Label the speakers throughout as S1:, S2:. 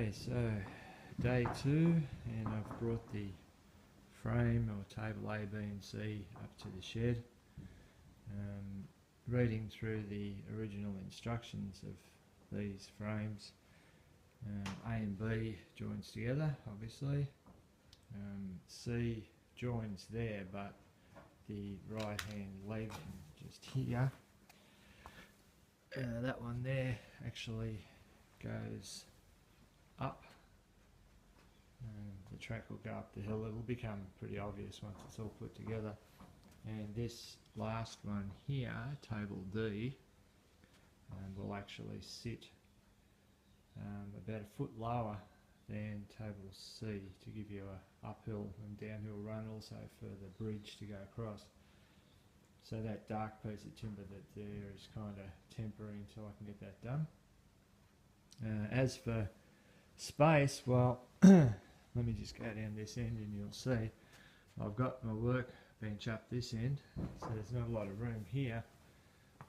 S1: Okay, so day 2, and I've brought the frame or table A, B and C up to the shed. Reading through the original instructions of these frames, A and B joins together obviously, C joins there, but the right hand leg just here, that one there actually goes up. The track will go up the hill. It'll become pretty obvious once it's all put together. And this last one here, table D, will actually sit about a foot lower than table C to give you a uphill and downhill run, also for the bridge to go across. So that dark piece of timber that's there is kind of temporary until I can get that done. As for space, well, let me just go down this end and you'll see I've got my workbench up this end, so there's not a lot of room here,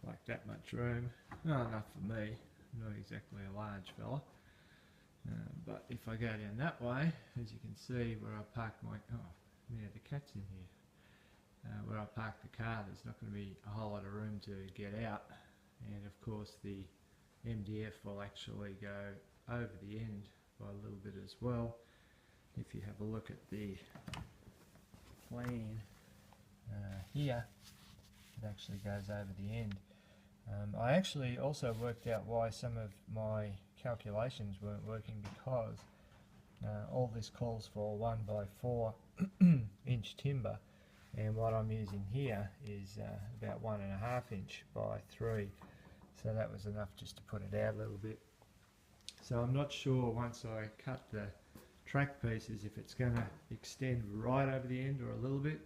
S1: like that much room. Not enough for me, not exactly a large fella. But if I go down that way, as you can see where I park my, the cat's in here. Where I park the car, there's not going to be a whole lot of room to get out, and of course the MDF will actually go over the end by a little bit as well. If you have a look at the plan here, it actually goes over the end. I actually also worked out why some of my calculations weren't working, because all this calls for 1x4 inch timber, and what I'm using here is about 1.5 inch by 3, so that was enough just to put it out a little bit. So I'm not sure once I cut the track pieces if it's going to extend right over the end or a little bit,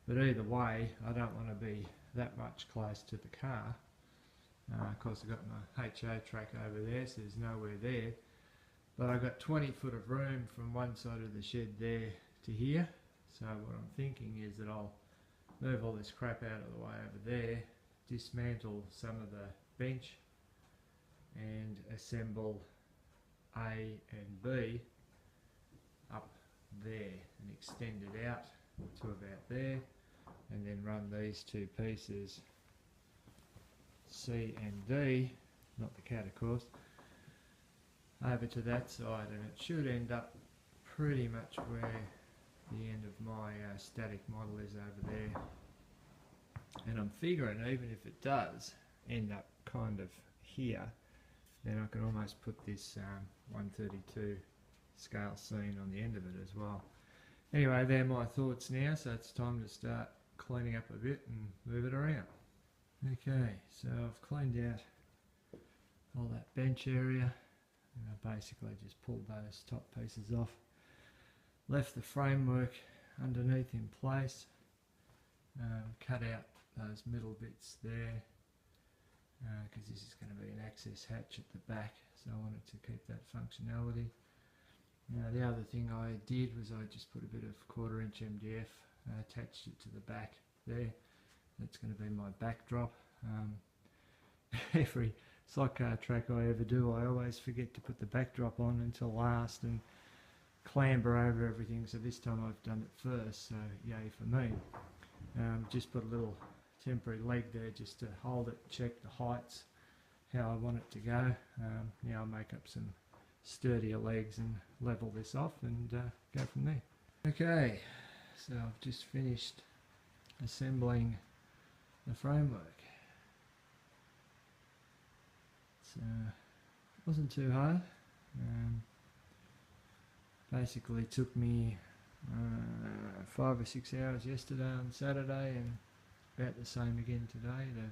S1: but either way I don't want to be that much close to the car. Of course I've got my HO track over there, so there's nowhere there, but I've got 20 foot of room from one side of the shed there to here. So what I'm thinking is that I'll move all this crap out of the way over there, dismantle some of the bench and assemble A and B up there and extend it out to about there, and then run these two pieces C and D, not the cat of course, over to that side, and it should end up pretty much where the end of my static model is over there. And I'm figuring even if it does end up kind of here, then I can almost put this 132 scale scene on the end of it as well. Anyway, they're my thoughts now, so it's time to start cleaning up a bit and move it around. Okay, so I've cleaned out all that bench area, and I basically just pulled those top pieces off, left the framework underneath in place, cut out those middle bits there, because this is going to be an access hatch at the back, so I wanted to keep that functionality. Now the other thing I did was I just put a bit of 1/4 inch MDF, attached it to the back there. That's going to be my backdrop. Every slot car track I ever do, I always forget to put the backdrop on until last and clamber over everything, so this time I've done it first, so yay for me. Just put a little temporary leg there just to hold it, check the heights, how I want it to go. Now I'll make up some sturdier legs and level this off and go from there. Okay, so I've just finished assembling the framework. So it wasn't too hard. Basically took me 5 or 6 hours yesterday on Saturday, and about the same again today to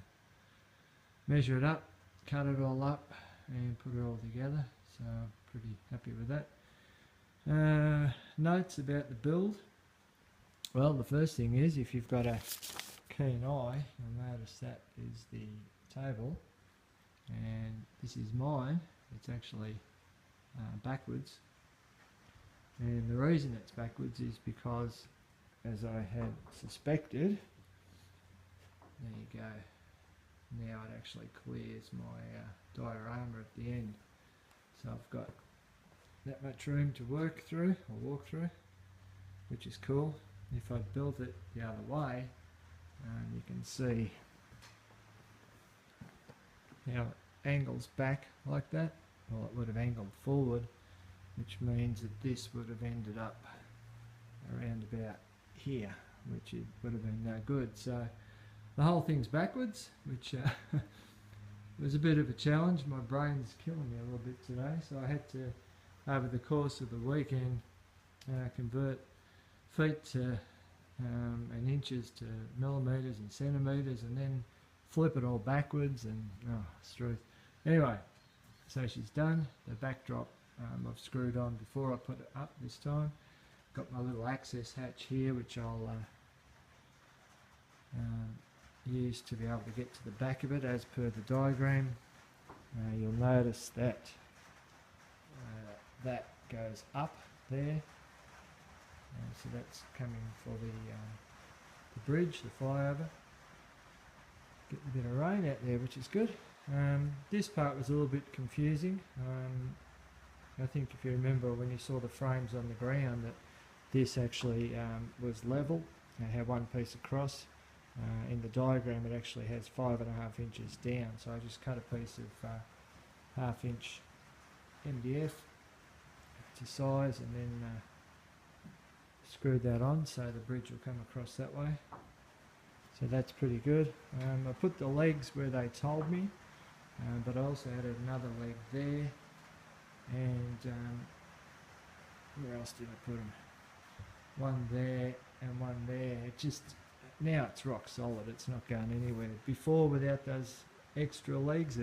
S1: measure it up, cut it all up and put it all together, so I'm pretty happy with that. Notes about the build. Well, the first thing is, if you've got a keen eye, you'll notice that is the table, and this is mine. It's actually backwards. And the reason it's backwards is because, as I had suspected, there you go, now it actually clears my diorama at the end. So I've got that much room to work through or walk through, which is cool. If I'd built it the other way, you can see how it angles back like that. Well, it would have angled forward, which means that this would have ended up around about here, which it would have been no good. So the whole thing's backwards, which was a bit of a challenge. My brain's killing me a little bit today, so I had to, over the course of the weekend, convert feet to and inches to millimetres and centimetres, and then flip it all backwards, and struth. Anyway, so she's done. The backdrop I've screwed on before I put it up this time. Got my little access hatch here, which I'll use to be able to get to the back of it as per the diagram. You'll notice that that goes up there. So that's coming for the bridge, the flyover. Getting a bit of rain out there, which is good. This part was a little bit confusing. I think if you remember when you saw the frames on the ground, that this actually was level. I had one piece across. In the diagram it actually has 5.5 inches down, so I just cut a piece of 1/2 inch MDF to size, and then screwed that on so the bridge will come across that way. So that's pretty good. I put the legs where they told me, but I also added another leg there, and where else did I put them? One there and one there. It just, now it's rock solid, it's not going anywhere. Before, without those extra legs,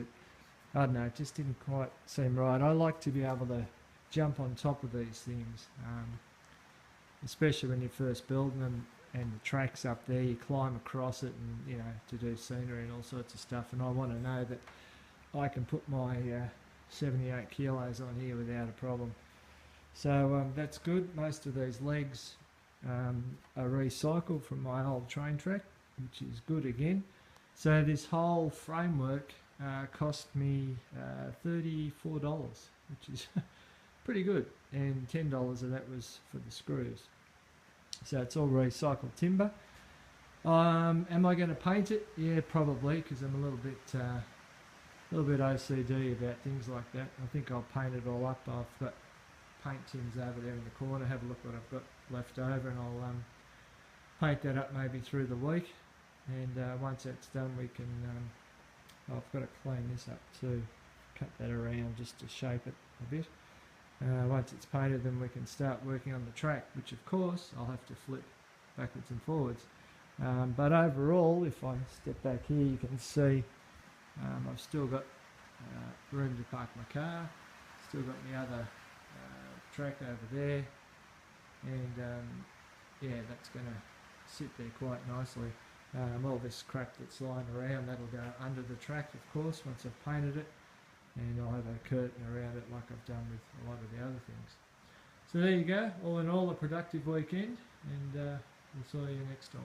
S1: I don't know, it just didn't quite seem right. I like to be able to jump on top of these things, especially when you're first building them and the track's up there, you climb across it, and you know, to do scenery and all sorts of stuff, and I want to know that I can put my 78 kilos on here without a problem. So that's good. Most of these legs are recycled from my old train track, which is good again. So this whole framework cost me $34, which is pretty good, and $10 of that was for the screws. So it's all recycled timber. Am I going to paint it? Yeah, probably, because I'm a little bit OCD about things like that. I think I'll paint it all up. I've got paint tins over there in the corner. Have a look what I've got left over, and I'll paint that up maybe through the week. And once that's done, we can. I've got to clean this up too. Cut that around just to shape it a bit. Once it's painted, then we can start working on the track, which of course I'll have to flip backwards and forwards. But overall, if I step back here, you can see I've still got room to park my car, still got the other track over there, and yeah, that's going to sit there quite nicely. All this crap that's lying around, that'll go under the track, of course, once I've painted it. And I'll have a curtain around it like I've done with a lot of the other things. So there you go, all in all a productive weekend, and we'll see you next time.